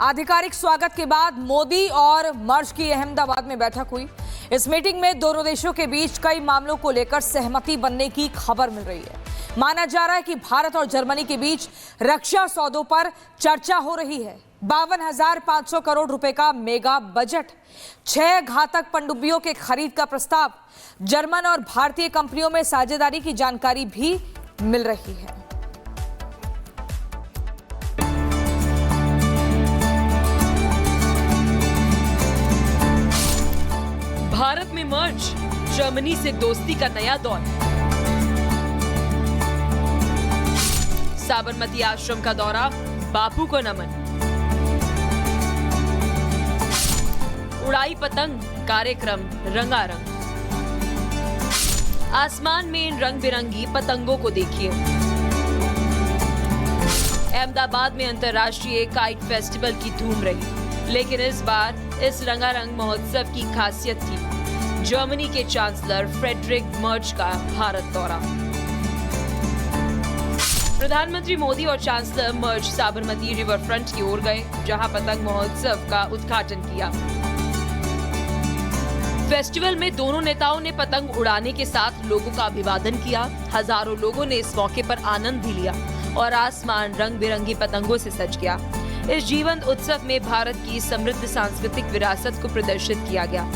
आधिकारिक स्वागत के बाद मोदी और मर्ज की अहमदाबाद में बैठक हुई। इस मीटिंग में दोनों देशों के बीच कई मामलों को लेकर सहमति बनने की खबर मिल रही है। माना जा रहा है कि भारत और जर्मनी के बीच रक्षा सौदों पर चर्चा हो रही है। 52,500 करोड़ रुपए का मेगा बजट, 6 घातक पनडुब्बियों के खरीद का प्रस्ताव, जर्मन और भारतीय कंपनियों में साझेदारी की जानकारी भी मिल रही है। भारत में मर्ज, जर्मनी से दोस्ती का नया दौर। साबरमती आश्रम का दौरा, बापू को नमन। उड़ाई पतंग, कार्यक्रम रंगारंग। आसमान में इन रंग बिरंगी पतंगों को देखिए। अहमदाबाद में अंतर्राष्ट्रीय काइट फेस्टिवल की धूम रही, लेकिन इस बार इस रंगारंग महोत्सव की खासियत थी जर्मनी के चांसलर फ्रेडरिक मर्ज का भारत दौरा। प्रधानमंत्री मोदी और चांसलर मर्ज साबरमती रिवर फ्रंट की ओर गए, जहां पतंग महोत्सव का उद्घाटन किया। फेस्टिवल में दोनों नेताओं ने पतंग उड़ाने के साथ लोगों का अभिवादन किया। हजारों लोगों ने इस मौके पर आनंद भी लिया और आसमान रंग बिरंगी पतंगों से सज गया। इस जीवंत उत्सव में भारत की समृद्ध सांस्कृतिक विरासत को प्रदर्शित किया गया।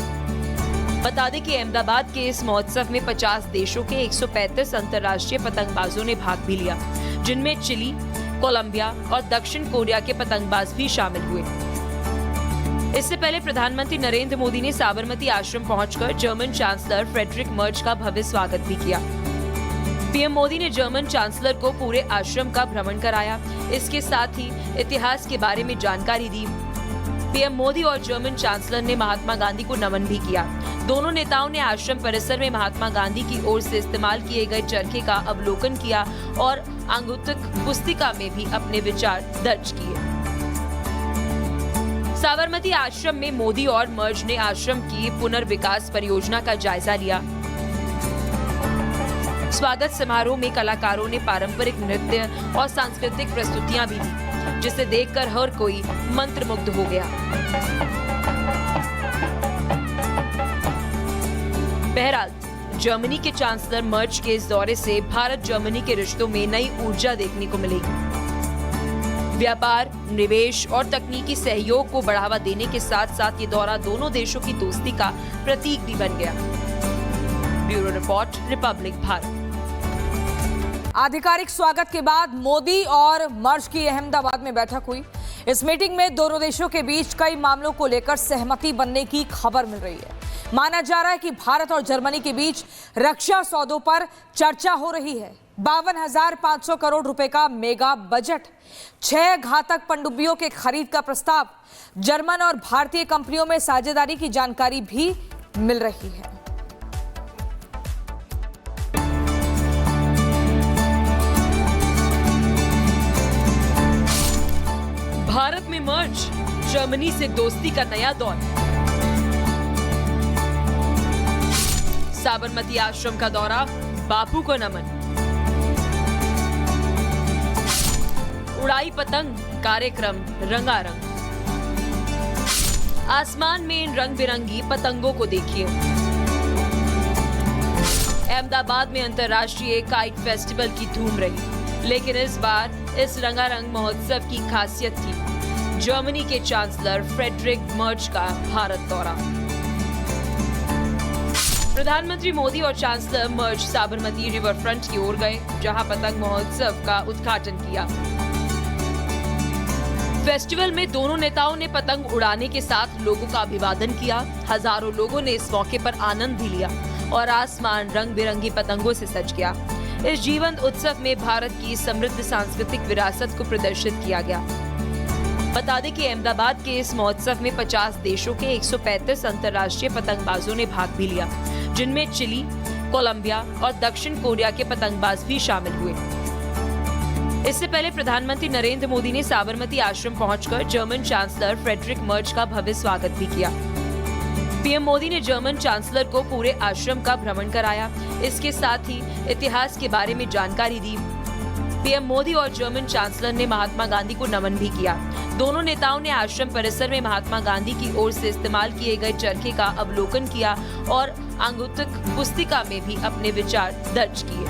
बता दें कि अहमदाबाद के इस महोत्सव में 50 देशों के 135 अंतर्राष्ट्रीय पतंगबाजों ने भाग भी लिया, जिनमें चिली, कोलंबिया और दक्षिण कोरिया के पतंगबाज भी शामिल हुए। इससे पहले प्रधानमंत्री नरेंद्र मोदी ने साबरमती आश्रम पहुंचकर जर्मन चांसलर फ्रेडरिक मर्ज का भव्य स्वागत भी किया। पीएम मोदी ने जर्मन चांसलर को पूरे आश्रम का भ्रमण कराया। इसके साथ ही इतिहास के बारे में जानकारी दी। पीएम मोदी और जर्मन चांसलर ने महात्मा गांधी को नमन भी किया। दोनों नेताओं ने आश्रम परिसर में महात्मा गांधी की ओर से इस्तेमाल किए गए चरखे का अवलोकन किया और अंगुत्तक पुस्तिका में भी अपने विचार दर्ज किए। साबरमती आश्रम में मोदी और मर्ज ने आश्रम की पुनर्विकास परियोजना का जायजा लिया। स्वागत समारोह में कलाकारों ने पारंपरिक नृत्य और सांस्कृतिक प्रस्तुतियां भी दी, जिसे देखकर हर कोई मंत्रमुग्ध हो गया। बहरहाल, जर्मनी के चांसलर मर्ज के इस दौरे से भारत जर्मनी के रिश्तों में नई ऊर्जा देखने को मिलेगी। व्यापार, निवेश और तकनीकी सहयोग को बढ़ावा देने के साथ साथ ये दौरा दोनों देशों की दोस्ती का प्रतीक भी बन गया। Bureau report, Republic Bharat. आधिकारिक स्वागत के बाद मोदी और मर्ज की अहमदाबाद में बैठक हुई। इस मीटिंग में दोनों देशों के बीच कई मामलों को लेकर सहमति बनने की खबर मिल रही है। माना जा रहा है कि भारत और जर्मनी के बीच रक्षा सौदों पर चर्चा हो रही है। 52,500 करोड़ रुपए का मेगा बजट, 6 घातक पनडुब्बियों के खरीद का प्रस्ताव, जर्मन और भारतीय कंपनियों में साझेदारी की जानकारी भी मिल रही है। भारत में मर्ज, जर्मनी से दोस्ती का नया दौर। साबरमती आश्रम का दौरा, बापू को नमन। उड़ाई पतंग, कार्यक्रम रंगारंग। आसमान में इन रंग बिरंगी पतंगों को देखिए। अहमदाबाद में अंतर्राष्ट्रीय काइट फेस्टिवल की धूम रही, लेकिन इस बार इस रंगारंग महोत्सव की खासियत थी जर्मनी के चांसलर फ्रेडरिक मर्ज का भारत दौरा। प्रधानमंत्री मोदी और चांसलर मर्ज साबरमती रिवर फ्रंट की ओर गए, जहां पतंग महोत्सव का उद्घाटन किया। फेस्टिवल में दोनों नेताओं ने पतंग उड़ाने के साथ लोगों का अभिवादन किया। हजारों लोगों ने इस मौके पर आनंद भी लिया और आसमान रंग बिरंगी पतंगों से सज गया। इस जीवंत उत्सव में भारत की समृद्ध सांस्कृतिक विरासत को प्रदर्शित किया गया। बता दें कि अहमदाबाद के इस महोत्सव में 50 देशों के 135 अंतर्राष्ट्रीय पतंगबाजों ने भाग भी लिया, जिनमें चिली, कोलंबिया और दक्षिण कोरिया के पतंगबाज भी शामिल हुए। इससे पहले प्रधानमंत्री नरेंद्र मोदी ने साबरमती आश्रम पहुंचकर जर्मन चांसलर फ्रेडरिक मर्ज का भव्य स्वागत भी किया। पीएम मोदी ने जर्मन चांसलर को पूरे आश्रम का भ्रमण कराया। इसके साथ ही इतिहास के बारे में जानकारी दी। पीएम मोदी और जर्मन चांसलर ने महात्मा गांधी को नमन भी किया। दोनों नेताओं ने आश्रम परिसर में महात्मा गांधी की ओर से इस्तेमाल किए गए चरखे का अवलोकन किया और अंगुत्तक पुस्तिका में भी अपने विचार दर्ज किए।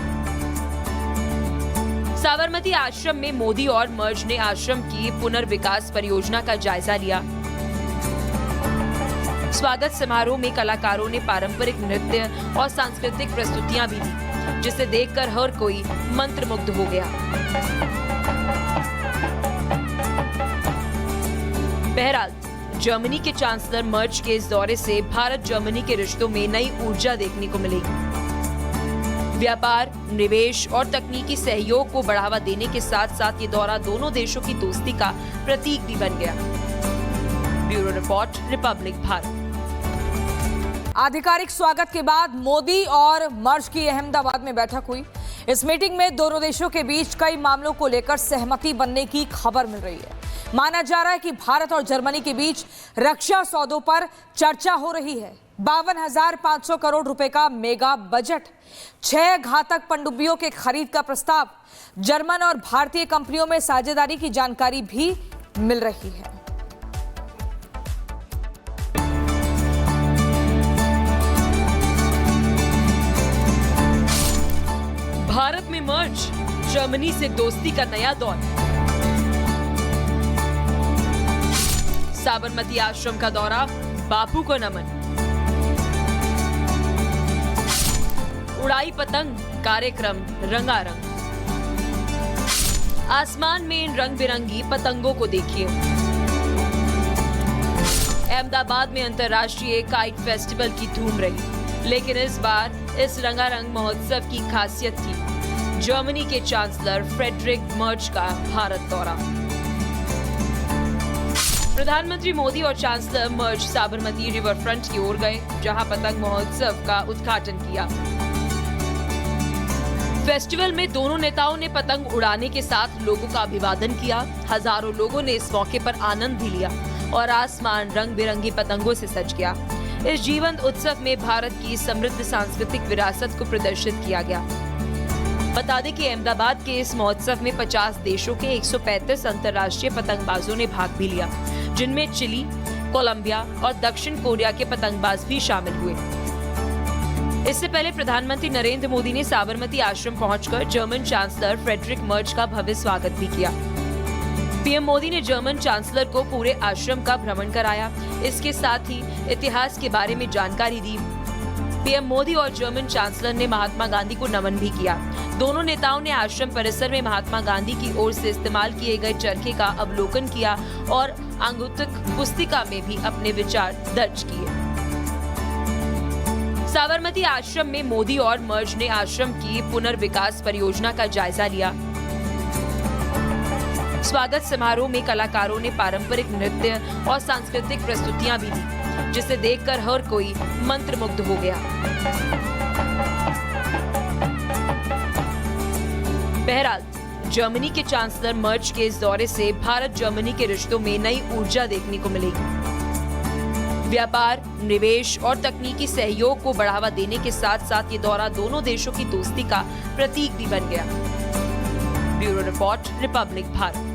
साबरमती आश्रम में मोदी और मर्ज ने आश्रम की पुनर्विकास परियोजना का जायजा लिया। स्वागत समारोह में कलाकारों ने पारंपरिक नृत्य और सांस्कृतिक प्रस्तुतियां भी दी, जिसे देखकर हर कोई मंत्रमुग्ध हो गया। बहरहाल जर्मनी के चांसलर मर्ज के इस दौरे से भारत जर्मनी के रिश्तों में नई ऊर्जा देखने को मिलेगी। व्यापार, निवेश और तकनीकी सहयोग को बढ़ावा देने के साथ साथ ये दौरा दोनों देशों की दोस्ती का प्रतीक भी बन गया। Bureau report, Republic Bharat. आधिकारिक स्वागत के बाद मोदी और मर्ज की अहमदाबाद में बैठक हुई। इस मीटिंग में दोनों देशों के बीच कई मामलों को लेकर सहमति बनने की खबर मिल रही है। माना जा रहा है कि भारत और जर्मनी के बीच रक्षा सौदों पर चर्चा हो रही है। 52,500 करोड़ रुपए का मेगा बजट, 6 घातक पनडुब्बियों के खरीद का प्रस्ताव, जर्मन और भारतीय कंपनियों में साझेदारी की जानकारी भी मिल रही है। भारत में मर्ज, जर्मनी से दोस्ती का नया दौर। साबरमती आश्रम का दौरा, बापू को नमन। उड़ाई पतंग, कार्यक्रम रंगारंग। आसमान में इन रंग बिरंगी पतंगों को देखिए। अहमदाबाद में अंतर्राष्ट्रीय काइट फेस्टिवल की धूम रही, लेकिन इस बार इस रंगारंग महोत्सव की खासियत थी जर्मनी के चांसलर फ्रेडरिक मर्ज का भारत दौरा। प्रधानमंत्री मोदी और चांसलर मर्ज साबरमती रिवर फ्रंट की ओर गए, जहां पतंग महोत्सव का उद्घाटन किया। फेस्टिवल में दोनों नेताओं ने पतंग उड़ाने के साथ लोगों का अभिवादन किया। हजारों लोगों ने इस मौके पर आनंद भी लिया और आसमान रंग बिरंगी पतंगों से सज गया। इस जीवंत उत्सव में भारत की समृद्ध सांस्कृतिक विरासत को प्रदर्शित किया गया। बता दें कि अहमदाबाद के इस महोत्सव में 50 देशों के 135 अंतर्राष्ट्रीय पतंगबाजों ने भाग भी लिया, जिनमें चिली, कोलंबिया और दक्षिण कोरिया के पतंगबाज भी शामिल हुए। इससे पहले प्रधानमंत्री नरेंद्र मोदी ने साबरमती आश्रम पहुंचकर जर्मन चांसलर फ्रेडरिक मर्ज का भव्य स्वागत भी किया। पीएम मोदी ने जर्मन चांसलर को पूरे आश्रम का भ्रमण कराया। इसके साथ ही इतिहास के बारे में जानकारी दी। पीएम मोदी और जर्मन चांसलर ने महात्मा गांधी को नमन भी किया। दोनों नेताओं ने आश्रम परिसर में महात्मा गांधी की ओर से इस्तेमाल किए गए चरखे का अवलोकन किया और अंगुत्तक पुस्तिका में भी अपने विचार दर्ज किए। साबरमती आश्रम में मोदी और मर्ज ने आश्रम की पुनर्विकास परियोजना का जायजा लिया। स्वागत समारोह में कलाकारों ने पारंपरिक नृत्य और सांस्कृतिक प्रस्तुतियां भी दी, जिसे देखकर हर कोई मंत्रमुग्ध हो गया। बहरहाल जर्मनी के चांसलर मर्ज के इस दौरे से भारत जर्मनी के रिश्तों में नई ऊर्जा देखने को मिलेगी। व्यापार, निवेश और तकनीकी सहयोग को बढ़ावा देने के साथ साथ ये दौरा दोनों देशों की दोस्ती का प्रतीक भी बन गया। Bureau report, Republic Bharat.